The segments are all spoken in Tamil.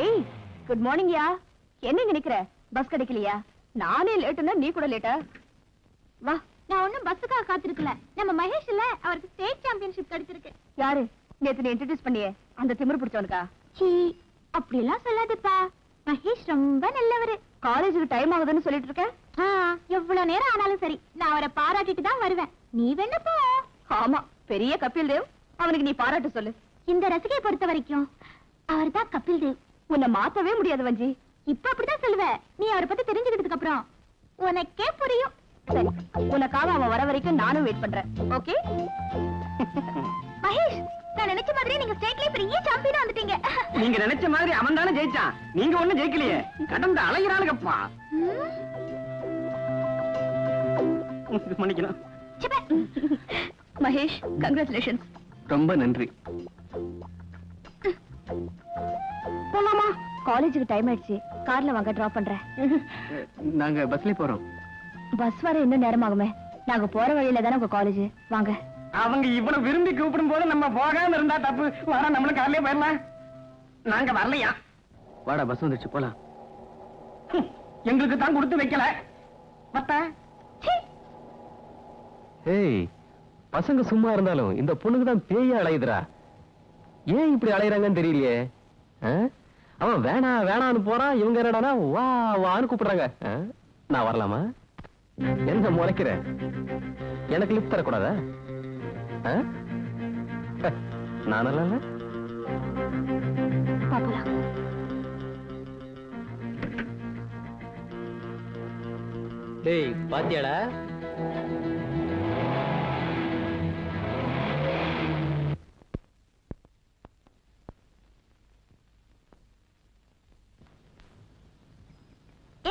ஏய் குட் மார்னிங் யா. என்ன இங்க நிக்கிற? பஸ் கிடைக்கலையா? நானே லேட்டுன்னா நீ கூட லேட்டா? வா. நான் ஒண்ணும் பஸ்ஸுக்காக காத்திருக்கல. நம்ம மகேஷ் இல்ல, அவருக்கு ஸ்டேட் சாம்பியன்ஷிப் கிடைச்சிருக்கு. யாரு? நேத்து நீ இன்ட்ரோடியூஸ் பண்ணியே அந்த திமிரு பிடிச்சவனுக்கா? சீ, அப்படி எல்லாம் சொல்லாதப்பா. மகேஷ் ரொம்ப நல்லவரு. காலேஜுக்கு டைம் ஆகுதுன்னு சொல்லிட்டு இருக்க? எவ்வளவு நேரம் ஆனாலும் சரி, நான் அவரை பாராட்டிட்டு தான் வருவேன். நீ வேணா போ. ஆமா, பெரிய கபில் தேவ். அவனுக்கு நீ பாராட்டு சொல்லு. இந்த ரசிகையை பொறுத்த வரைக்கும் அவர் தான் கபில் தேவ். உன்னை மாத்தவே முடியாது வஞ்சி. இப்ப அப்படிதான் சொல்லுவ. நீ அவரை பத்தி தெரிஞ்சுக்கிட்டதுக்கு அப்புறம் உனக்கே புரியும். சரி, உனக்காக அவன் வர வரைக்கும் நானும் வெயிட் பண்றேன். ஓகே? மகேஷ், நான் நினைச்ச மாதிரி நீங்க ஸ்டேட்லயே பெரிய சாம்பியனா வந்துட்டீங்க. நீங்க நினைச்ச மாதிரி அவன் தானே ஜெயிச்சான். நீங்க ஒண்ணும் ஜெயிக்கலையே. கடந்து அலைகிறாளுங்கப்பா. மன்னிக்கணும். மகேஷ், கங்க்ராச்சுலேஷன்ஸ். ரொம்ப நன்றி. போலாமா? காலேஜுக்கு டைம் ஆயிடுச்சு. கார்ல வாங்க, டிராப் பண்றேன். நாங்க பஸ்ல போறோம். பஸ் வர இன்னும் நேரமாகுமே. நாங்க போற வழியில தானே உங்க காலேஜ். வாங்க. அவங்க இவ்வளவு விரும்பி கூப்பிடும் போது நம்ம போகாம இருந்தா தப்பு. வர நம்மளும் கார்லயே போயிடலாம். நாங்க வரலையா? வாடா, பஸ் வந்துச்சு, போலாம். எங்களுக்கு தான் கொடுத்து வைக்கல. ஏய், பசங்க சும்மா இருந்தாலும் இந்த பொண்ணுக்கு தான் பேய அலையுதுரா. ஏன் இப்படி அலையறாங்கன்னு தெரியலையே. அவன் வேணா வேணான்னு போறான். இவங்க என்னடானா வா வான்னு கூப்பிடுறாங்க. நான் வரலாமா? என்ன முறைக்கிற? எனக்கு லிஃப்ட் தரக்கூடாதா? நான் நல்லா இல்ல? பாப்பலாம். டேய், பாத்தியாடா?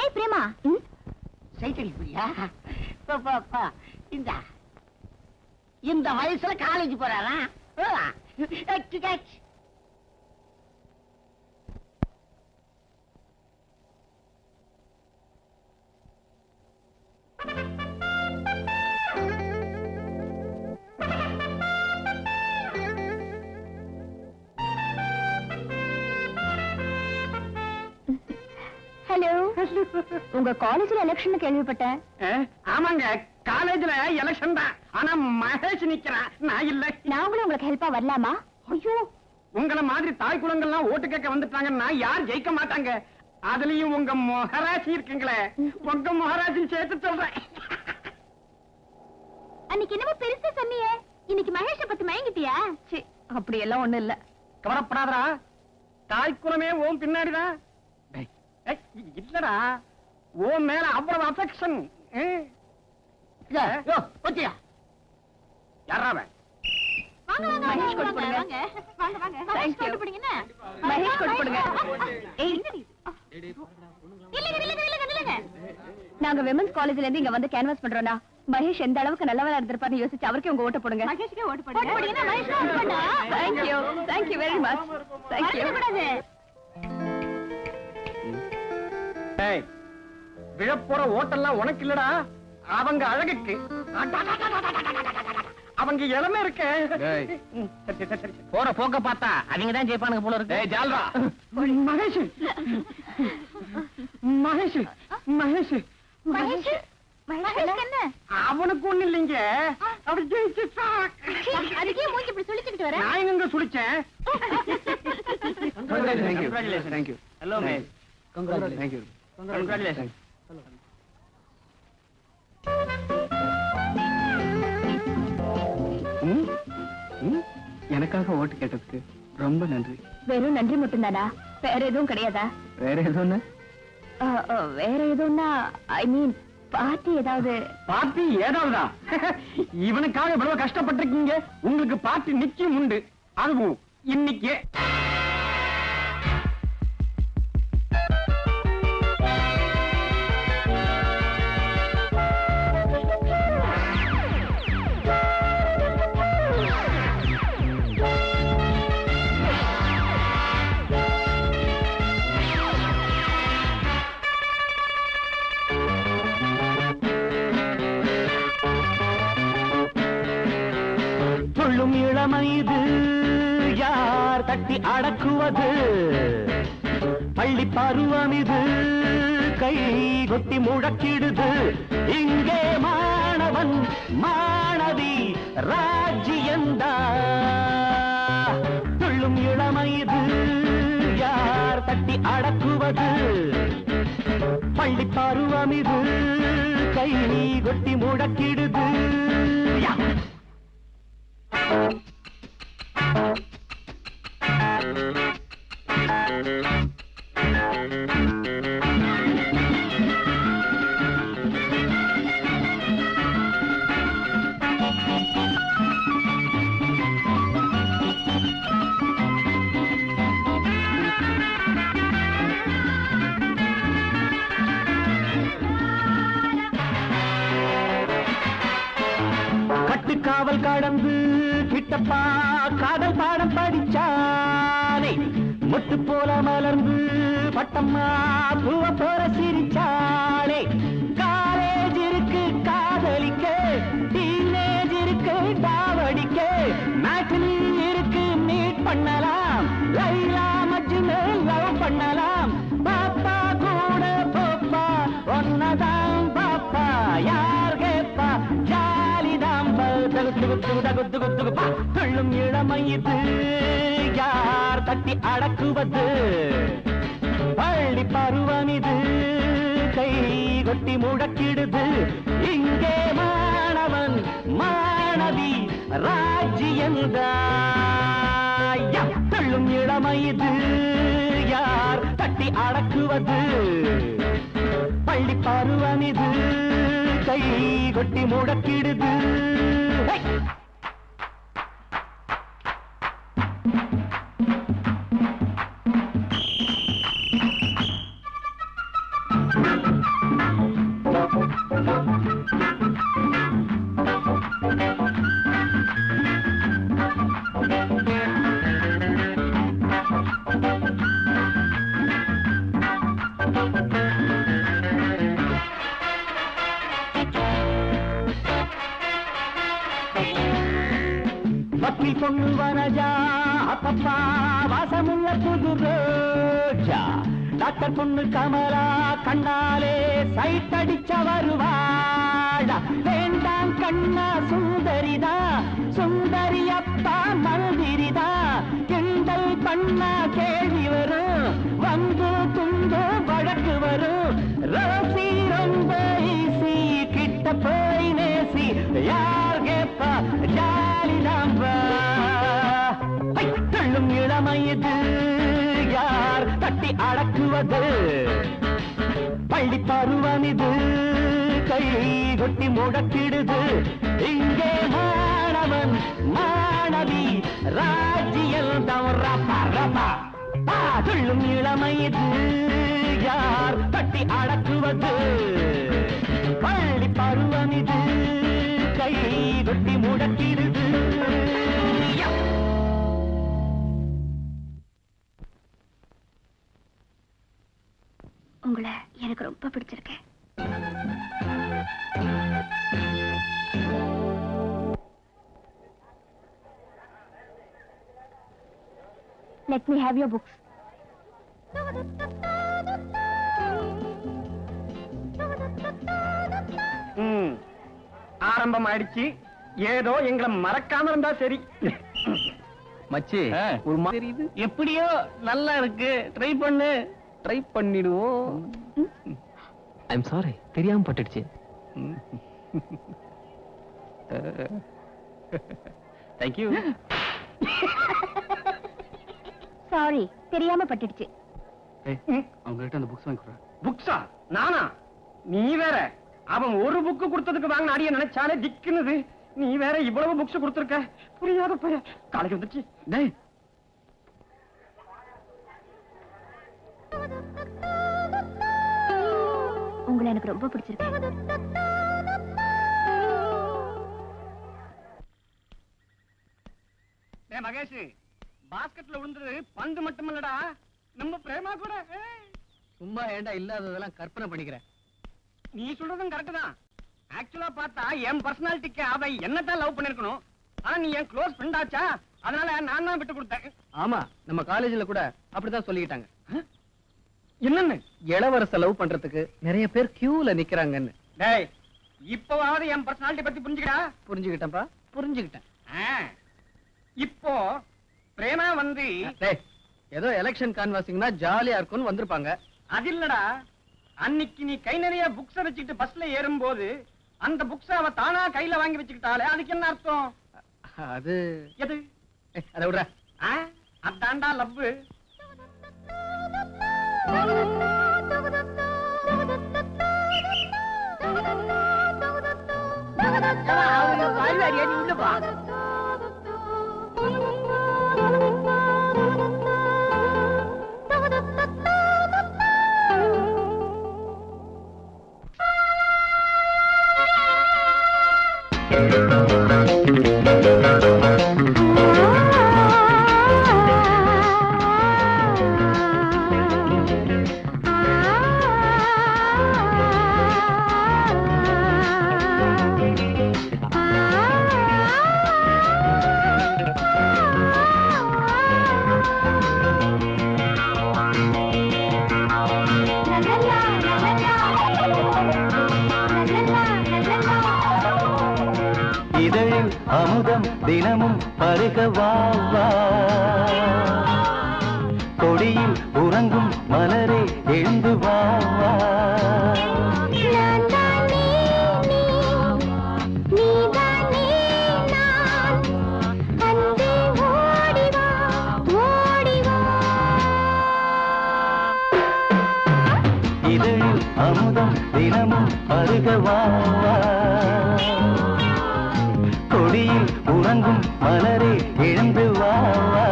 ஏய் பிரேமா, சைக்கிள் புரியா? இந்த வயசுல காலேஜ் போறாரா? ஹலோ, உங்க காலேஜ்ல எலெக்ஷன் கேள்விப்பட்டேன். ஆமாங்க, காலேஜ்ல எலெக்ஷன் தான். ஆனா மகேஷ் நிக்கிறான், நான் இல்ல. நாங்களும் உங்களுக்கு ஹெல்ப்பா வரலாமா? ஐயோ, உங்களை மாதிரி தாய் குளங்கள்லாம் ஓட்டு கேட்க வந்துட்டாங்கன்னா யார் ஜெயிக்க மாட்டாங்க. அதுலயும் உங்க மொஹராசி இருக்குங்களே, உங்க மொஹராசி சேர்த்து சொல்றேன். அன்னைக்கு என்னமோ பெருசா சொன்னியே, இன்னைக்கு மகேஷ பத்தி மயங்கிட்டியா? அப்படி எல்லாம் ஒண்ணு இல்ல. கவலைப்படாதடா, தாய் குலமே ஓம் பின்னாடிதான். இல்லடா, ஓம் மேல அவ்வளவு அஃபெக்ஷன். யாராவன்? வாங்க வாங்க மகேஷ் கொண்டு வாங்க போடுங்க. வாங்க வாங்க மகேஷ் கொண்டு போடுங்க. என்ன மகேஷ் கொண்டு போடுங்க. ஏய், இல்லங்க. நாங்க விமென்ஸ் காலேஜ்ல இருந்து இங்க வந்து கேன்வாஸ் பண்றோம்னா மகேஷ் எந்த அளவுக்கு நல்லவரா இருந்திருப்பாருன்னு யோசிச்சு அவருக்கே உங்க ஓட்ட போடுங்க. மகேஷ்க்கே ஓட்டு போடுங்க. போடுங்க, மகேஷ் ஓட்டு போடுங்க. Thank you very much. Thank you. ஏய், விழப்போற ஓட்டெல்லாம் உனக்கு இல்லடா, அவங்க அழகுக்கு. அவங்க இளமை இருக்கு. போற போக்க பார்த்தா அவங்க தான் ஜெயிப்பானுங்க போல இருக்கு. ஜால்ரா, மகேஷ் மகேஷ் மகேஷ் மகேஷ் மகேஷ் என்ன? அவனுக்கு ஒண்ணு இல்லைங்க. அப்படி ஜெயிச்சுட்டா. அதுக்கே மூஞ்சி இப்படி சுளிச்சிட்டு வர? நான் எங்க சுளிச்சேன்? Thank you. Hello ma'am. Thank you. Congratulations. எனக்காக ஓட்டு கேட்டதுக்கு ரொம்ப நன்றி. வெறும் நன்றி மட்டும்தானா? வேற எதுவும் கிடையாதா? வேற எதுவும்? வேற எதுவும்னா ஐ மீன் பார்ட்டி ஏதாவது? பார்ட்டி ஏதாவதா? இவனுக்காக இவ்வளவு கஷ்டப்பட்டிருக்கீங்க, உங்களுக்கு பார்ட்டி நிச்சயம் உண்டு. அதுவும் இன்னைக்கு. இளமை இது யார் தட்டி அடக்குவது? பள்ளி பருவம் இது கை கொட்டி முழக்கிடுது இங்கே மாணவன் மாணவி ராஜ்யந்தா துள்ளும் இளமை இது யார் தட்டி அடக்குவது பள்ளி பருவம் இது கை கொட்டி முழக்கிடுது காவல் கடந்து கிட்டப்பா காதல் பாடம் படிச்சானே முட்டு போல மலர்ந்து பட்டம்மா பூவ போல சிரிச்சாளே காலேஜ் இருக்கு காதலிக்க டீனேஜ் இருக்கு டாவடிக்க மேட்னி இருக்கு மீட் பண்ணலாம் லைலா மஜ்னு லவ் பண்ணலாம் பாப்பா கூட போப்பா ஒன்னதான் பாப்பா யார் கேப்பா துள்ளும் இளமை இது யார் தட்டி அடக்குவது பள்ளி பருவம் இது கை கொட்டி முழக்கிடுது இங்கே மாணவன் மாணவி ராஜ்யந்தா துள்ளும் இளமை இது யார் தட்டி அடக்குவது பள்ளி பருவம் இது கை கொட்டி முழக்கிடுது வக்கீல் பொண்ணு வரஜா அப்பப்பா வாசமுள்ள புது ரோஜா டாக்டர் பொண்ணு கமலா கண்ணாலே சைட் அடிச்ச வருவாடா வேண்டாம் கண்ணா சுந்தரிதா சுந்தரி அப்பா மந்திரிதா கிண்டல் பண்ணா கேள்வி வரும் வந்து துண்டு வழக்கு வரும் ரோசி ரொம்ப ஈசி கிட்ட போய் நேசி யார் கேப்பா துள்ளும் இளமை இது யார் தட்டி அடக்குவது பள்ளி பருவம் இது கை கொட்டி முழக்கிடுது இங்கே மாணவன் மாணவி ராஜ்யந்தம் ரப்பா ரப்பா துள்ளும் இளமை இது யார் தட்டி அடக்குவது பள்ளி பருவம் இது கை கொட்டி முழக்கிடுது உங்களை எனக்கு ரொம்ப பிடிச்சிருக்கு. Let me have your books. ஆரம்பம் ஆயிடுச்சு. ஏதோ எங்களை மறக்காம இருந்தா சரி. மச்சி ஒரு மாதிரி இது எப்படியோ நல்லா இருக்கு. ட்ரை பண்ணு. ட்ரை பண்ணிடுவோம். ஐம் சாரி, தெரியாம பட்டுடுச்சு. தேங்க்யூ. சாரி, தெரியாம பட்டுடுச்சு. அவங்க கிட்ட அந்த புக்ஸ் வாங்கி கொடு. புக்ஸா? நானா? நீ வேற. அவன் ஒரு புக்கு கொடுத்ததுக்கு வாங்க அடிய நினைச்சாலே திக்குனுது. நீ வேற இவ்வளவு புக்ஸ் கொடுத்திருக்க. புரியாத பைய. காலைக்கு வந்துச்சு. டேய், உங்களை எனக்கு ரொம்ப பிடிச்சிருக்கு. டேய் மகேஷ், பாஸ்கெட்ல விழுந்தது பந்து மட்டுமல்லடா, நம்ம பிரேமா கூட. சும்மா ஏண்டா இல்லாததெல்லாம் கற்பனை பண்ணிக்கிறேன். நீ சொல்றதும் கரெக்ட் தான். ஆக்சுவலா பார்த்தா என் பர்சனாலிட்டிக்கு அவ என்னத்தான் லவ் பண்ணிருக்கணும். ஆனா நீ என் க்ளோஸ் ஃப்ரெண்ட் ஆச்சா, அதனால நான் தான் விட்டு கொடுத்தேன். ஆமா, நம்ம காலேஜ்ல கூட அப்படிதான் சொல்லிக்கிட்டாங்க. என்னன்னு? இளவரச லவ் பண்றதுக்கு நிறைய பேர் கியூல நிக்கிறாங்கன்னு. டேய், இப்பவாவது என் பர்சனாலிட்டி பத்தி புரிஞ்சுக்கடா. புரிஞ்சுக்கிட்டேன்பா, புரிஞ்சுக்கிட்டேன். இப்போ பிரேமா வந்து டேய், ஏதோ எலெக்ஷன் கான்வாசிங்னா ஜாலியா இருக்கும்னு வந்திருப்பாங்க. அது இல்லடா, அன்னைக்கு நீ கை நிறைய புக்ஸ வச்சுக்கிட்டு பஸ்ல ஏறும்போது அந்த புக்ஸ அவ தானா கையில வாங்கி வச்சுக்கிட்டாலே, அதுக்கு என்ன அர்த்தம்? அது எது? அதை விடுற. அதான்டா லவ். இதழில் அமுதம் தினமும் பருக வா வா, கொடியில் உறங்கும் மலரே எழுந்து வா வா. இதழில் அமுதம் தினமும் பருக வா வா, கொடியில் உறங்கும் மலரே எழுந்து வா வா.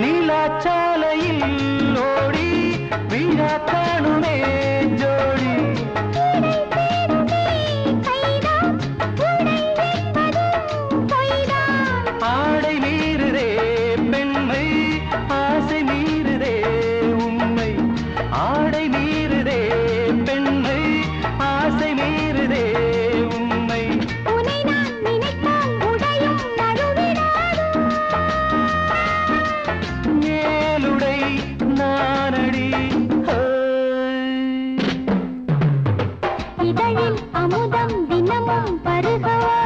நீலாச்சாலையில் ஓடி வீழா காணுமே ஜோடி, ஆடை மீறுதே பெண்மை, ஆசை மீறுதே உண்மை. ஆடை மீறுதே பெண்மை, ஆசை மீறுதே உண்மை. மேலுடை நானடி. இதழில் அமுதம் தினமும் பருகவா,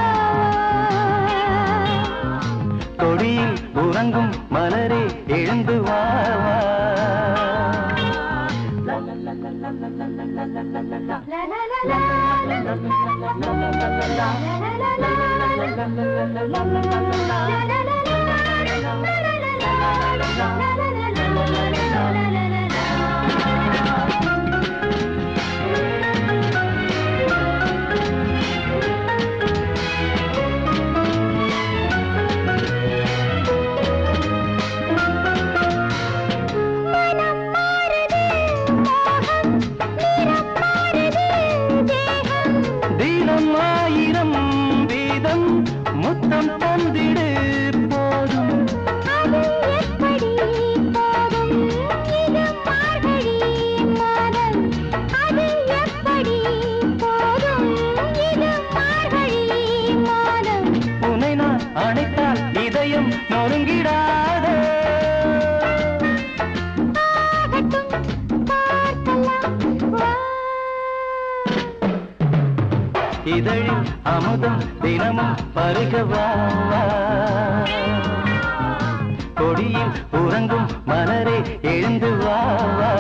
கொடியில் உறங்கும் மலரே எழுந்து வா வா. தினம் ஆயிரம் வீதம் முத்தம் தந்திடு போதும். உன்னை நான் அணைத்தால் இதயம் நொறுங்கிடாத. இதழில் அமுதம் தினமும் பருக வா வா, கொடியில் உறங்கும் மலரே எழுந்து வா வா.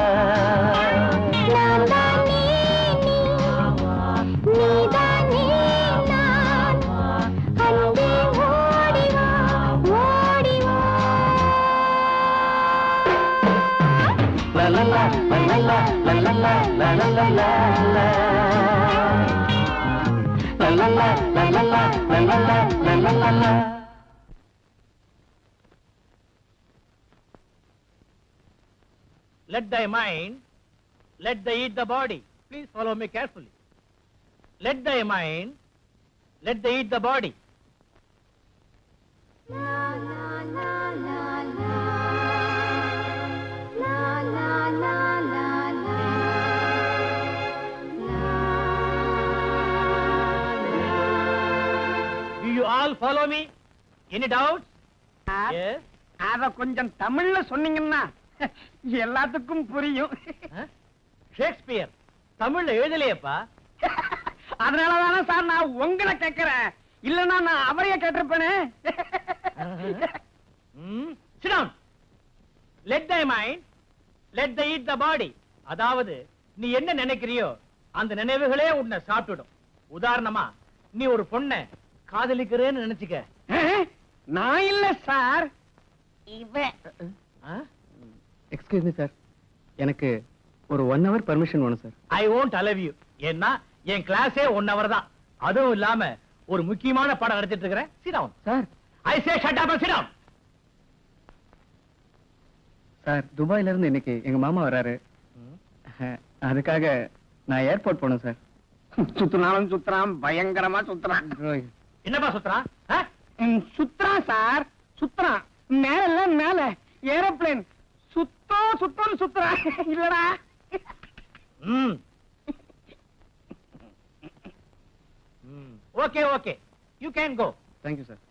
La la la la la la la la la la la la la. La la la la la la la la la la la la. let thy mind, let thy eat the body. Please follow me carefully. Let thy mind, let thy eat the body. Do you all follow me? Any doubts? Yes. அத கொஞ்சம் தமிழ்ல சொன்னீங்கன்னா எல்லாத்துக்கும் புரியும். ஷேக்ஸ்பியர் தமிழ்ல எழுதலையேப்பா. அதனாலதானே சார் நான் உங்களை கேட்கிறேன். இல்லன்னா நான் அவரையே கேட்டிருப்பேனே. Sit down. Let thy mind, let thy eat the body. அதாவது நீ என்ன நினைக்கிறியோ அந்த நினைவுகளே உன்னை சாப்பிட்டுடும். உதாரணமா நீ ஒரு பொண்ணை காதலிக்கிறேன்னு நினைச்சுக்க. நான் இல்ல சார். எக்ஸ்கியூஸ் மீ சார், எனக்கு ஒரு 1 hour பர்மிஷன் வேணும் sir. I won't allow you. ஏன்னா என் கிளாஸே 1 hour தான். அதுவும் இல்லாம ஒரு முக்கியமான பாடம் நடத்திட்டு இருக்கிறேன். Sit down. Sir I say shut up and sit down. Sir, துபாயில இருந்து இன்னைக்கு எங்க மாமா வராரு. அதுக்காக நான் ஏர்போர்ட் போகணும் சார். சுத்தினாலும் சுத்துறான், பயங்கரமா சுத்துறான். என்னப்பா சுத்துறான்? சுத்துறான் சார், சுத்துறான். மேல ஏரோப்ளேன் சுத்தம் சுத்துறான். இல்லடா. Okay, okay. You can go. Thank you sir.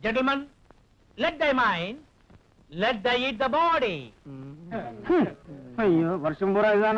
Gentlemen, let thy mind, let thy eat the body. ஐயோ, வருஷம் பூரா இதுதானா?